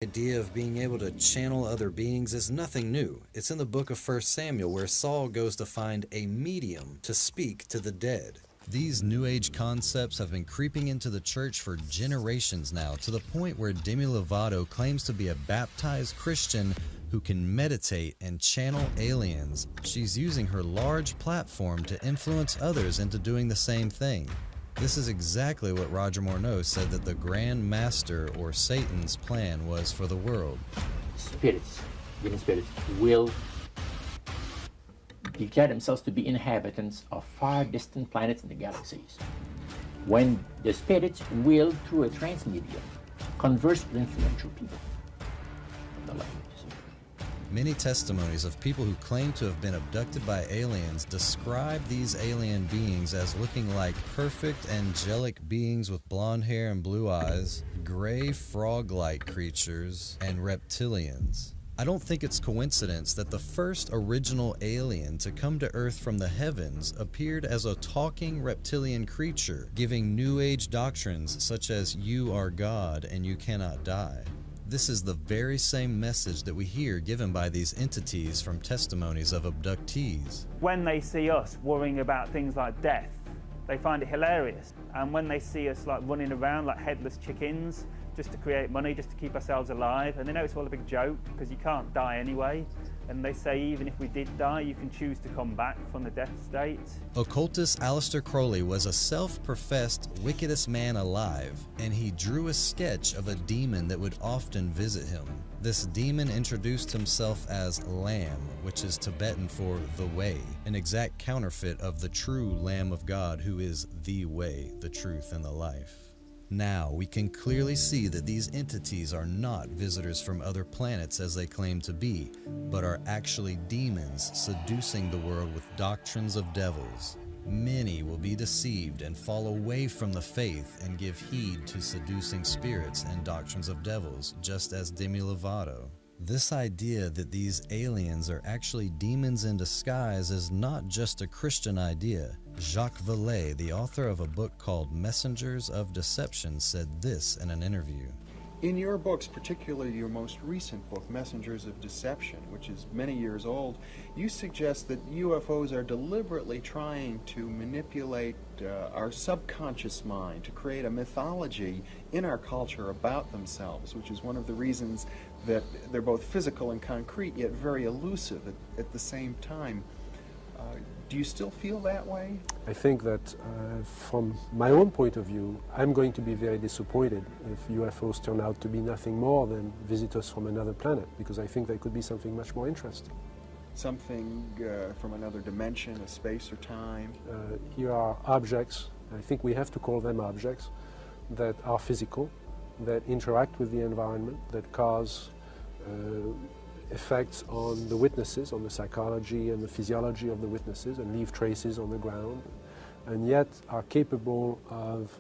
The idea of being able to channel other beings is nothing new. It's in the book of 1 Samuel where Saul goes to find a medium to speak to the dead. These New Age concepts have been creeping into the church for generations now, to the point where Demi Lovato claims to be a baptized Christian who can meditate and channel aliens. She's using her large platform to influence others into doing the same thing. This is exactly what Roger Morneau said that the Grand Master, or Satan's, plan was for the world. Spirits, living spirits, will declare themselves to be inhabitants of far distant planets in the galaxies. When the spirits will, through a trance medium, converse with influential people of the language. Many testimonies of people who claim to have been abducted by aliens describe these alien beings as looking like perfect angelic beings with blonde hair and blue eyes, gray frog-like creatures, and reptilians. I don't think it's coincidence that the first original alien to come to Earth from the heavens appeared as a talking reptilian creature, giving New Age doctrines such as "you are God and you cannot die." This is the very same message that we hear given by these entities from testimonies of abductees. When they see us worrying about things like death, they find it hilarious. And when they see us like running around like headless chickens, just to create money, just to keep ourselves alive, and they know it's all a big joke because you can't die anyway. And they say even if we did die, you can choose to come back from the death state. Occultist Aleister Crowley was a self-professed wickedest man alive, and he drew a sketch of a demon that would often visit him. This demon introduced himself as Lamb, which is Tibetan for the Way, an exact counterfeit of the true Lamb of God who is the way, the truth, and the life. Now, we can clearly see that these entities are not visitors from other planets as they claim to be, but are actually demons seducing the world with doctrines of devils. Many will be deceived and fall away from the faith and give heed to seducing spirits and doctrines of devils, just as Demi Lovato. This idea that these aliens are actually demons in disguise is not just a Christian idea. Jacques Vallée, the author of a book called Messengers of Deception, said this in an interview. In your books, particularly your most recent book, Messengers of Deception, which is many years old, you suggest that UFOs are deliberately trying to manipulate our subconscious mind to create a mythology in our culture about themselves, which is one of the reasons that they're both physical and concrete, yet very elusive at the same time. Do you still feel that way? I think that from my own point of view, I'm going to be very disappointed if UFOs turn out to be nothing more than visitors from another planet, because I think they could be something much more interesting. Something from another dimension, a space or time? Here are objects, I think we have to call them objects, that are physical, that interact with the environment, that cause effects on the witnesses, on the psychology and the physiology of the witnesses, and leave traces on the ground, and yet are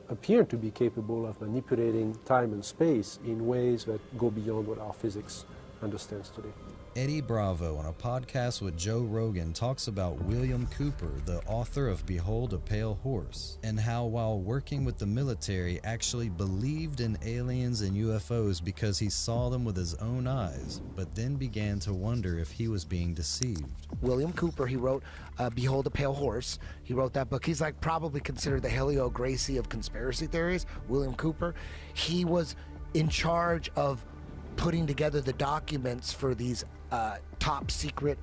appear to be capable of manipulating time and space in ways that go beyond what our physics understands today. Eddie Bravo, on a podcast with Joe Rogan, talks about William Cooper, the author of Behold a Pale Horse, and how while working with the military actually believed in aliens and UFOs because he saw them with his own eyes, but then began to wonder if he was being deceived. William Cooper, he wrote Behold a Pale Horse. He wrote that book. He's like probably considered the Helio Gracie of conspiracy theories. William Cooper, he was in charge of putting together the documents for these top secret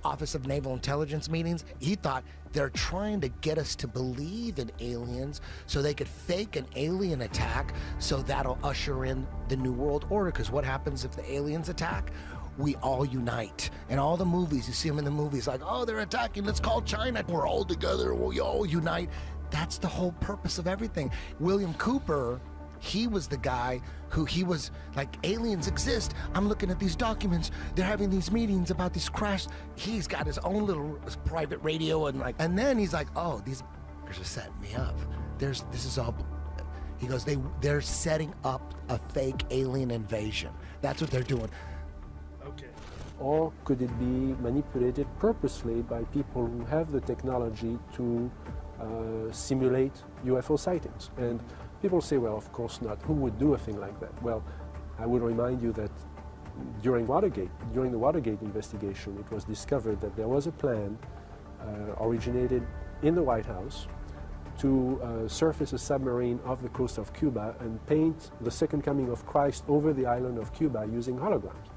Office of Naval Intelligence meetings. He thought they're trying to get us to believe in aliens so they could fake an alien attack, so that'll usher in the New World Order. Because what happens if the aliens attack? We all unite. In all the movies, you see them in the movies like, oh, they're attacking, let's call China. We're all together, we all unite. That's the whole purpose of everything. William Cooper, he was the guy who he was like, aliens exist. I'm looking at these documents. They're having these meetings about this crash. He's got his own little private radio and then he's like, oh, these are setting me up. This is all. He goes, they're setting up a fake alien invasion. That's what they're doing. Okay. Or could it be manipulated purposely by people who have the technology to simulate UFO sightings? And people say, well, of course not. Who would do a thing like that? Well, I would remind you that during the Watergate investigation, it was discovered that there was a plan originated in the White House to surface a submarine off the coast of Cuba and paint the second coming of Christ over the island of Cuba using holograms,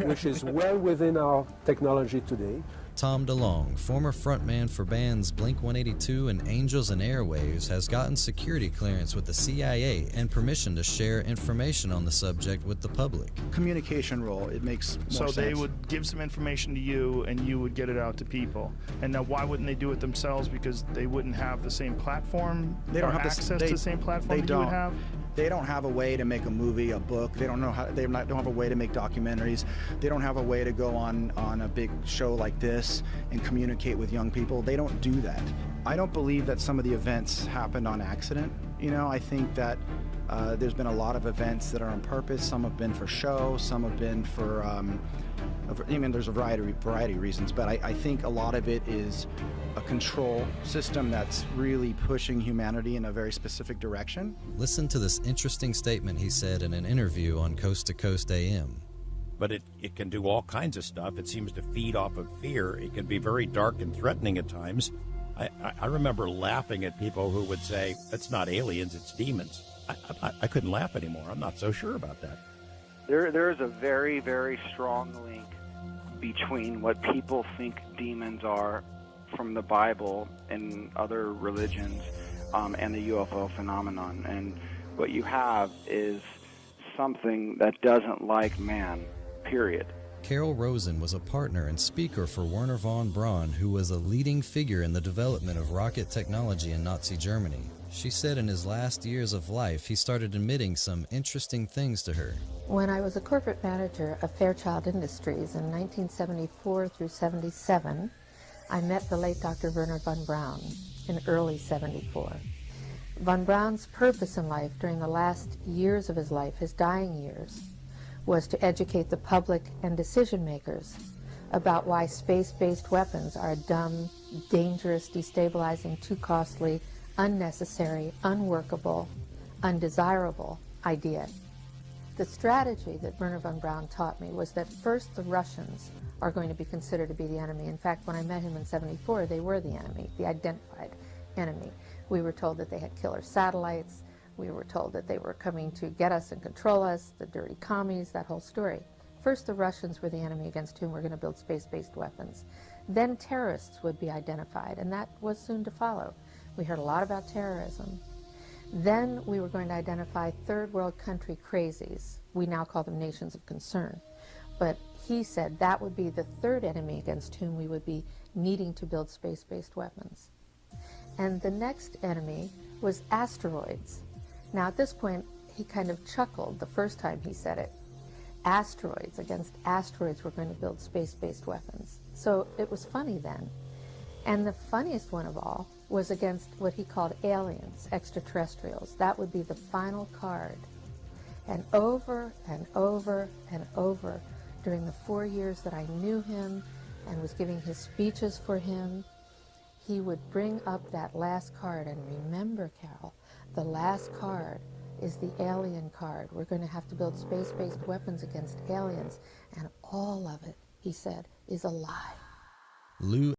which is well within our technology today. Tom DeLonge, former frontman for bands Blink-182 and Angels and Airwaves, has gotten security clearance with the CIA and permission to share information on the subject with the public. Communication role, it makes more sense. So they would give some information to you and you would get it out to people. And now why wouldn't they do it themselves? Because they wouldn't have the same platform? They don't have access to the same platform that you would have? They don't have a way to make a movie, a book. They don't have a way to make documentaries. They don't have a way to go on a big show like this and communicate with young people. They don't do that. I don't believe that some of the events happened on accident. You know, I think that there's been a lot of events that are on purpose. Some have been for show, some have been for, there's a variety of reasons, but I think a lot of it is a control system that's really pushing humanity in a very specific direction. Listen to this interesting statement he said in an interview on Coast to Coast AM. But it can do all kinds of stuff. It seems to feed off of fear. It can be very dark and threatening at times. I remember laughing at people who would say, it's not aliens, it's demons. I couldn't laugh anymore. I'm not so sure about that. There is a very, very strong link between what people think demons are from the Bible and other religions and the UFO phenomenon. And what you have is something that doesn't like man, period. Carol Rosen was a partner and speaker for Wernher von Braun, who was a leading figure in the development of rocket technology in Nazi Germany. She said in his last years of life, he started admitting some interesting things to her. When I was a corporate manager of Fairchild Industries in 1974 through 77, I met the late Dr. Wernher von Braun in early 74. Von Braun's purpose in life during the last years of his life, his dying years, was to educate the public and decision makers about why space-based weapons are a dumb, dangerous, destabilizing, too costly, unnecessary, unworkable, undesirable idea. The strategy that Wernher von Braun taught me was that first the Russians are going to be considered to be the enemy. In fact, when I met him in 74, they were the enemy, the identified enemy. We were told that they had killer satellites. We were told that they were coming to get us and control us, the dirty commies, that whole story. First, the Russians were the enemy against whom we're going to build space-based weapons. Then terrorists would be identified, and that was soon to follow. We heard a lot about terrorism. Then we were going to identify third world country crazies. We now call them nations of concern. But he said that would be the third enemy against whom we would be needing to build space-based weapons. And the next enemy was asteroids. Now at this point, he kind of chuckled the first time he said it. Asteroids, against asteroids we're going to build space-based weapons. So it was funny then. And the funniest one of all was against what he called aliens, extraterrestrials. That would be the final card. And over and over and over during the 4 years that I knew him and was giving his speeches for him, he would bring up that last card. And remember, Carol, the last card is the alien card. We're going to have to build space-based weapons against aliens. And all of it, he said, is a lie. Lou